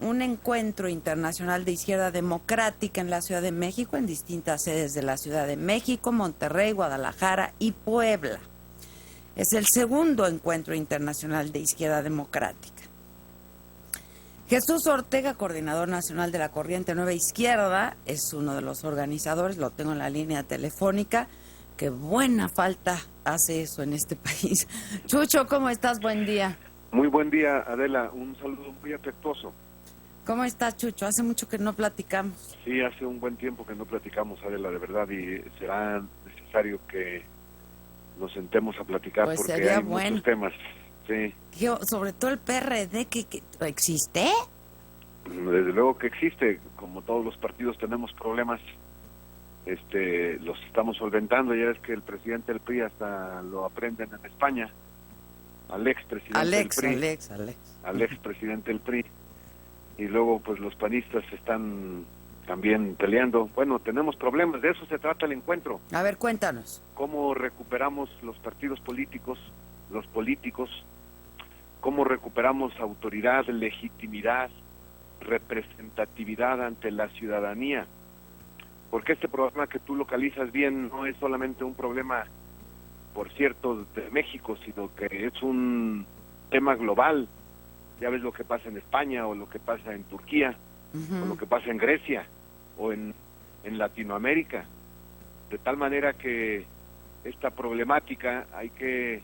un encuentro internacional de izquierda democrática en la Ciudad de México, en distintas sedes de la Ciudad de México, Monterrey, Guadalajara y Puebla. Es el segundo encuentro internacional de izquierda democrática. Jesús Ortega, coordinador nacional de la Corriente Nueva Izquierda, es uno de los organizadores, lo tengo en la línea telefónica. Qué buena falta hace eso en este país. Chucho, ¿cómo estás? Buen día. Muy buen día, Adela. Un saludo muy afectuoso. ¿Cómo estás, Chucho? Hace mucho que no platicamos. Sí, hace un buen tiempo que no platicamos, Adela, de verdad, y será necesario que nos sentemos a platicar Pues porque hay muchos temas. Sí. Sobre todo el PRD, que ¿existe? Desde luego que existe. Como todos los partidos tenemos problemas, los estamos solventando. Ya es que el presidente del PRI hasta lo aprenden en España, al expresidente del PRI. Al expresidente del PRI. Y luego pues los panistas están también peleando. Bueno, tenemos problemas, de eso se trata el encuentro. A ver, cuéntanos. ¿Cómo recuperamos los partidos políticos, los políticos? ¿Cómo recuperamos autoridad, legitimidad, representatividad ante la ciudadanía? Porque este problema que tú localizas bien no es solamente un problema, por cierto, de México, sino que es un tema global. Ya ves lo que pasa en España, o lo que pasa en Turquía, o lo que pasa en Grecia, o en Latinoamérica. De tal manera que esta problemática hay que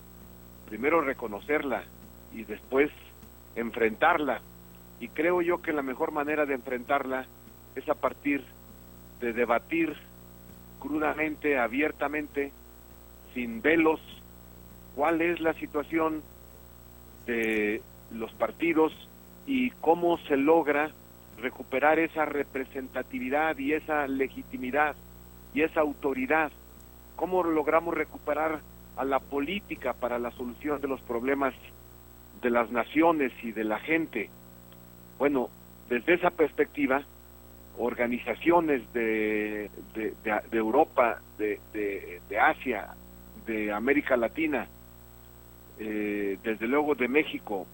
primero reconocerla y después enfrentarla. Y creo yo que la mejor manera de enfrentarla es a partir de debatir crudamente, abiertamente, sin velos, cuál es la situación de los partidos y cómo se logra recuperar esa representatividad y esa legitimidad y esa autoridad. ¿Cómo logramos recuperar a la política para la solución de los problemas de las naciones y de la gente? Bueno, desde esa perspectiva, organizaciones de Europa, de Asia, de América Latina, desde luego de México,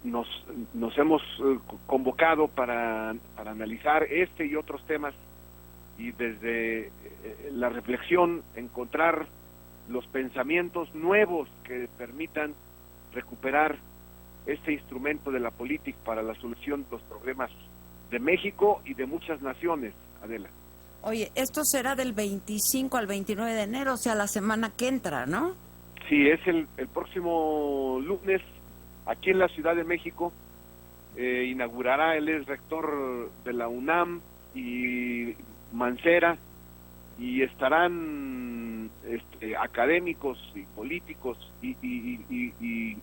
nos hemos convocado para analizar este y otros temas, y desde la reflexión encontrar los pensamientos nuevos que permitan recuperar este instrumento de la política para la solución de los problemas de México y de muchas naciones, Adela. Oye, esto será del 25 al 29 de enero, o sea, la semana que entra, ¿no? Sí, es el próximo lunes, aquí en la Ciudad de México. Inaugurará, él es rector de la UNAM y Mancera, y estarán académicos y políticos y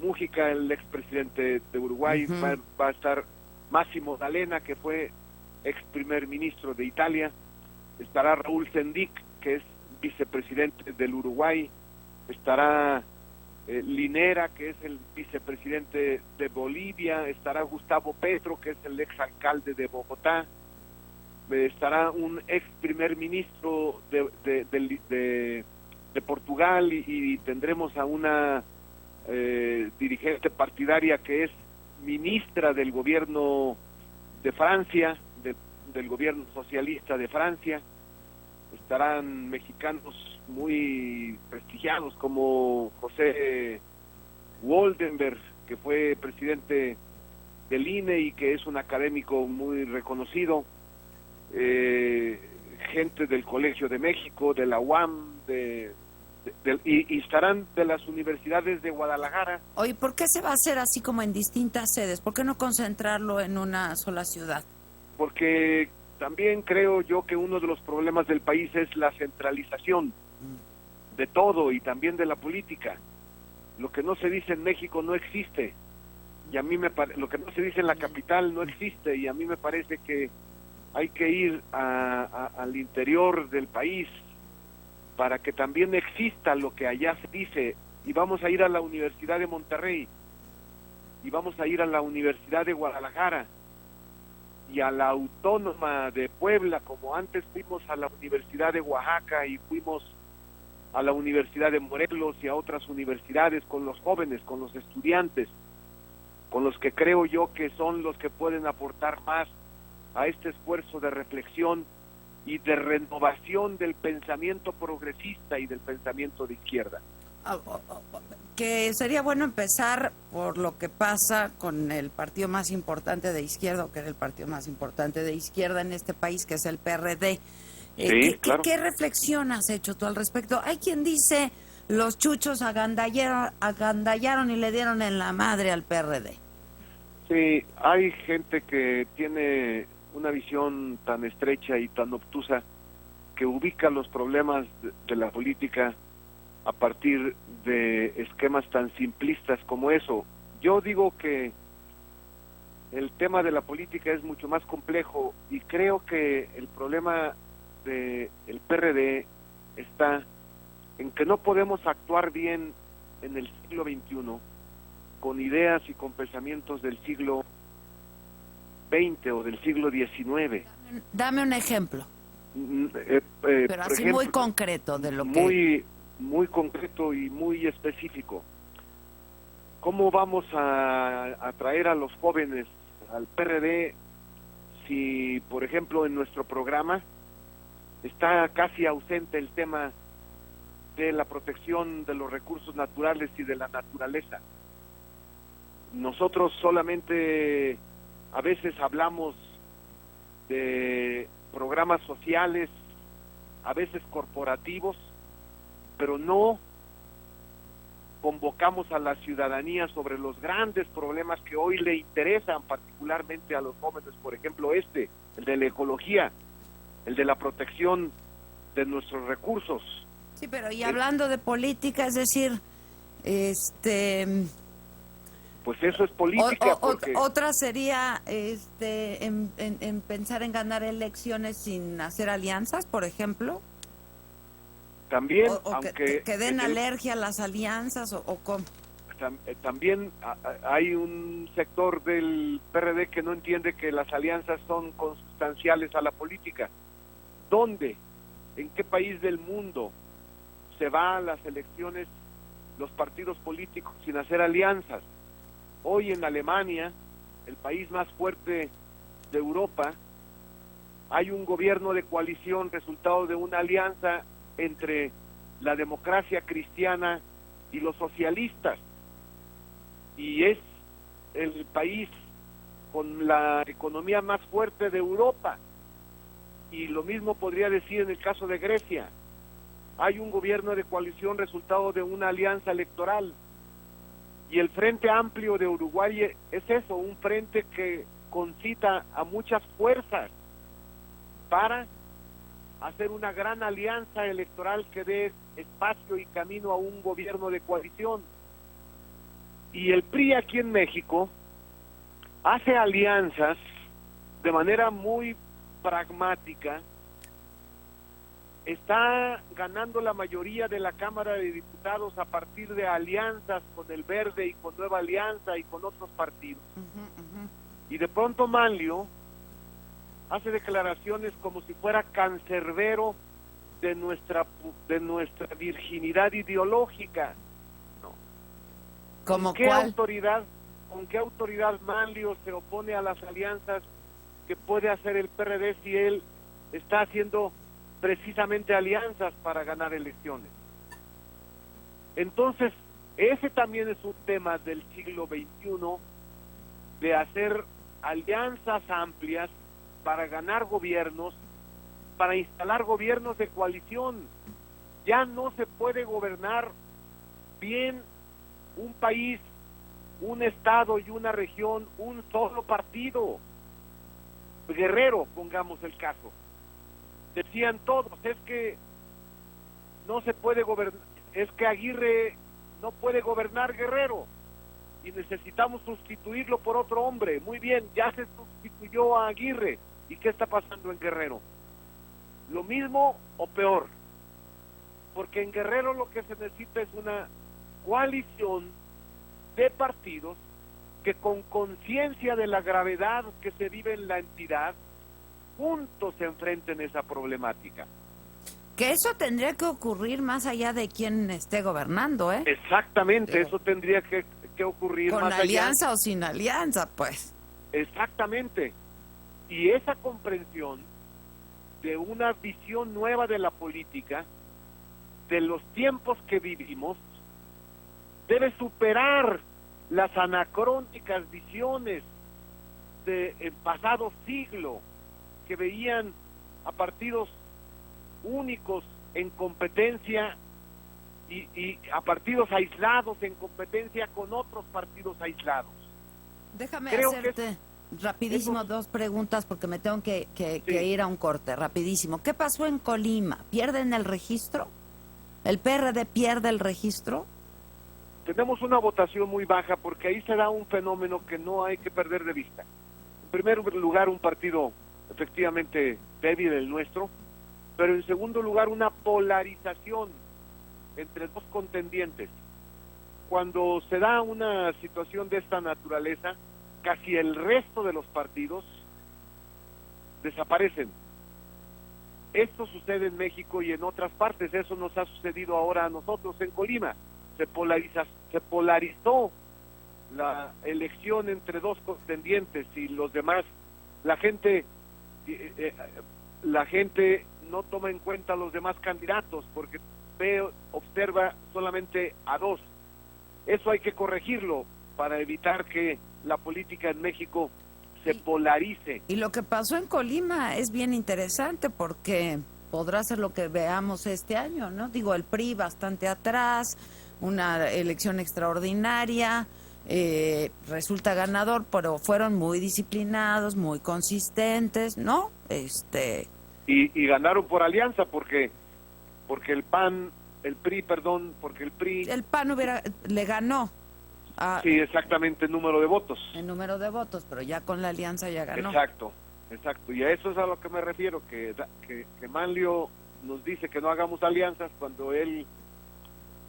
Mújica, el expresidente de Uruguay, va a estar Máximo D'Alema, que fue ex primer ministro de Italia, estará Raúl Sendic, que es vicepresidente del Uruguay, estará Linera, que es el vicepresidente de Bolivia, estará Gustavo Petro, que es el ex alcalde de Bogotá, estará un ex primer ministro de Portugal, y tendremos a una dirigente partidaria que es ministra del gobierno de Francia, del gobierno socialista de Francia. Estarán mexicanos muy prestigiados como José Woldenberg, que fue presidente del INE y que es un académico muy reconocido, gente del Colegio de México, de la UAM, y estarán de las universidades de Guadalajara. Oye, ¿por qué se va a hacer así como en distintas sedes? ¿Por qué no concentrarlo en una sola ciudad? Porque también creo yo que uno de los problemas del país es la centralización de todo y también de la política. Lo que no se dice en México no existe, y a mí lo que no se dice en la capital no existe, y a mí me parece que hay que ir al interior del país para que también exista lo que allá se dice. Y vamos a ir a la Universidad de Monterrey, y vamos a ir a la Universidad de Guadalajara, y a la Autónoma de Puebla, como antes fuimos a la Universidad de Oaxaca y fuimos a la Universidad de Morelos y a otras universidades, con los jóvenes, con los estudiantes. con los que creo yo que son los que pueden aportar más a este esfuerzo de reflexión y de renovación del pensamiento progresista y del pensamiento de izquierda. Que sería bueno empezar por lo que pasa con el partido más importante de izquierda, o que era el partido más importante de izquierda en este país, que es el PRD. Claro. ¿Qué reflexión has hecho tú al respecto? Hay quien dice, los chuchos agandallaron y le dieron en la madre al PRD. Sí, hay gente que tiene una visión tan estrecha y tan obtusa que ubica los problemas de la política a partir de esquemas tan simplistas como eso. Yo digo que el tema de la política es mucho más complejo y creo que el problema del PRD está en que no podemos actuar bien en el siglo XXI con ideas y con pensamientos del siglo XX o del siglo XIX. Dame un ejemplo. Pero así ejemplo, muy concreto de lo que... Muy concreto y muy específico. ¿Cómo vamos a atraer a los jóvenes al PRD si, por ejemplo, en nuestro programa está casi ausente el tema de la protección de los recursos naturales y de la naturaleza? Nosotros solamente a veces hablamos de programas sociales, a veces corporativos, pero no convocamos a la ciudadanía sobre los grandes problemas que hoy le interesan particularmente a los jóvenes, por ejemplo el de la ecología, el de la protección de nuestros recursos. Sí, pero y hablando de política, es decir, pues eso es política. Otra sería en pensar en ganar elecciones sin hacer alianzas, por ejemplo. También, aunque que den alergia a las alianzas o cómo. También hay un sector del PRD que no entiende que las alianzas son consustanciales a la política. ¿Dónde? ¿En qué país del mundo se va a las elecciones los partidos políticos sin hacer alianzas? Hoy en Alemania, el país más fuerte de Europa, hay un gobierno de coalición resultado de una alianza entre la democracia cristiana y los socialistas, y es el país con la economía más fuerte de Europa, y lo mismo podría decir en el caso de Grecia. Hay un gobierno de coalición resultado de una alianza electoral, y el Frente Amplio de Uruguay es eso, un frente que concita a muchas fuerzas para hacer una gran alianza electoral que dé espacio y camino a un gobierno de coalición. Y el PRI aquí en México hace alianzas de manera muy pragmática, está ganando la mayoría de la Cámara de Diputados a partir de alianzas con el Verde y con Nueva Alianza y con otros partidos. Y de pronto Manlio hace declaraciones como si fuera cancerbero de nuestra virginidad ideológica. No. ¿Cómo cuál? ¿Con qué autoridad Manlio se opone a las alianzas que puede hacer el PRD si él está haciendo precisamente alianzas para ganar elecciones? Entonces, ese también es un tema del siglo XXI, de hacer alianzas amplias para ganar gobiernos, para instalar gobiernos de coalición. Ya no se puede gobernar bien un país, un estado y una región, un solo partido. Guerrero, pongamos el caso. Decían todos, es que no se puede gobernar, es que Aguirre no puede gobernar Guerrero y necesitamos sustituirlo por otro hombre. Muy bien, ya se sustituyó a Aguirre. ¿Y qué está pasando en Guerrero? Lo mismo o peor, porque en Guerrero lo que se necesita es una coalición de partidos que con conciencia de la gravedad que se vive en la entidad, juntos se enfrenten esa problemática. Que eso tendría que ocurrir más allá de quien esté gobernando, ¿eh? Exactamente, eso tendría que que ocurrir con más alianza allá. o sin alianza, pues. Exactamente. Y esa comprensión de una visión nueva de la política, de los tiempos que vivimos, debe superar las anacrónicas visiones del pasado siglo, que veían a partidos únicos en competencia y a partidos aislados en competencia con otros partidos aislados. Déjame Creo hacerte rapidísimo dos preguntas porque me tengo que ir a un corte, rapidísimo. ¿Qué pasó en Colima? ¿Pierden el registro? ¿El PRD pierde el registro? Tenemos una votación muy baja porque ahí se da un fenómeno que no hay que perder de vista. En primer lugar, un partido efectivamente débil, el nuestro, pero en segundo lugar, una polarización entre dos contendientes. Cuando se da una situación de esta naturaleza, casi el resto de los partidos desaparecen. Esto sucede en México y en otras partes. Eso nos ha sucedido ahora a nosotros en Colima. Se polarizó la elección entre dos contendientes y los demás. La gente no toma en cuenta a los demás candidatos porque observa solamente a dos. Eso hay que corregirlo para evitar que la política en México se polarice. Y lo que pasó en Colima es bien interesante porque podrá ser lo que veamos este año, ¿no? Digo, el PRI bastante atrás, una elección extraordinaria, resulta ganador, pero fueron muy disciplinados, muy consistentes, ¿no? Y ganaron por alianza porque el PAN, el PRI le ganó. Sí, exactamente, el número de votos. El número de votos, pero ya con la alianza ya ganó. Exacto. Y a eso es a lo que me refiero, que Manlio nos dice que no hagamos alianzas cuando él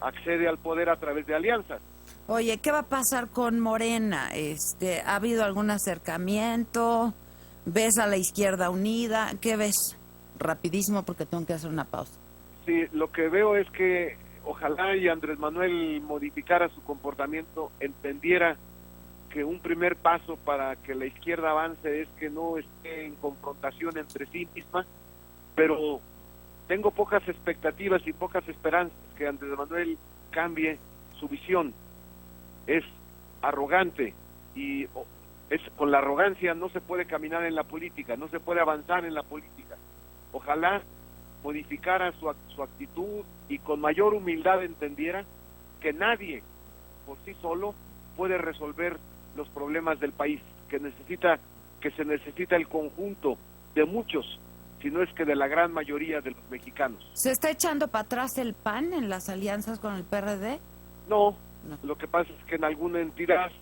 accede al poder a través de alianzas. Oye, ¿qué va a pasar con Morena? ¿Ha habido algún acercamiento? ¿Ves a la izquierda unida? ¿Qué ves? Rapidísimo porque tengo que hacer una pausa. Sí, lo que veo es que ojalá y Andrés Manuel modificara su comportamiento, entendiera que un primer paso para que la izquierda avance es que no esté en confrontación entre sí misma, pero tengo pocas expectativas y pocas esperanzas que Andrés Manuel cambie su visión. Es arrogante y con la arrogancia no se puede caminar en la política, no se puede avanzar en la política. Ojalá modificara su actitud y con mayor humildad entendiera que nadie por sí solo puede resolver los problemas del país, que se necesita el conjunto de muchos, si no es que de la gran mayoría de los mexicanos. ¿Se está echando para atrás el PAN en las alianzas con el PRD? No, lo que pasa es que en alguna entidad,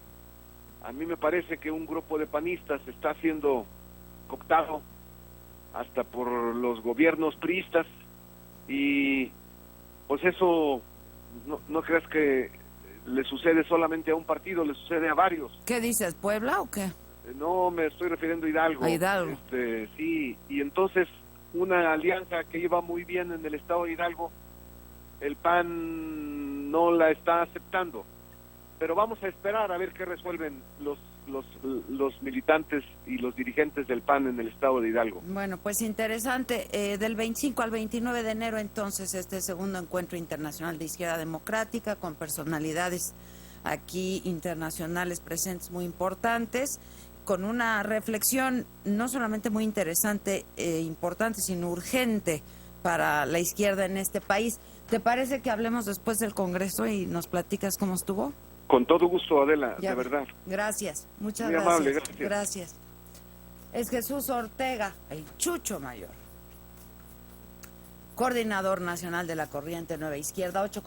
a mí me parece que un grupo de panistas está siendo cooptado hasta por los gobiernos priistas y pues eso no creas que le sucede solamente a un partido, le sucede a varios. ¿Qué dices, Puebla o qué? No, me estoy refiriendo a Hidalgo. A Hidalgo. Sí, y entonces una alianza que iba muy bien en el estado de Hidalgo, el PAN no la está aceptando. Pero vamos a esperar a ver qué resuelven los militantes y los dirigentes del PAN en el estado de Hidalgo. Bueno, pues interesante. Del 25 al 29 de enero, entonces, este segundo encuentro internacional de izquierda democrática con personalidades aquí internacionales presentes muy importantes, con una reflexión no solamente muy interesante e importante, sino urgente para la izquierda en este país. ¿Te parece que hablemos después del Congreso y nos platicas cómo estuvo? Con todo gusto, Adela, de verdad. Gracias, muchas muy gracias. Amable, gracias. Es Jesús Ortega, el Chucho Mayor, coordinador nacional de la Corriente Nueva Izquierda, 8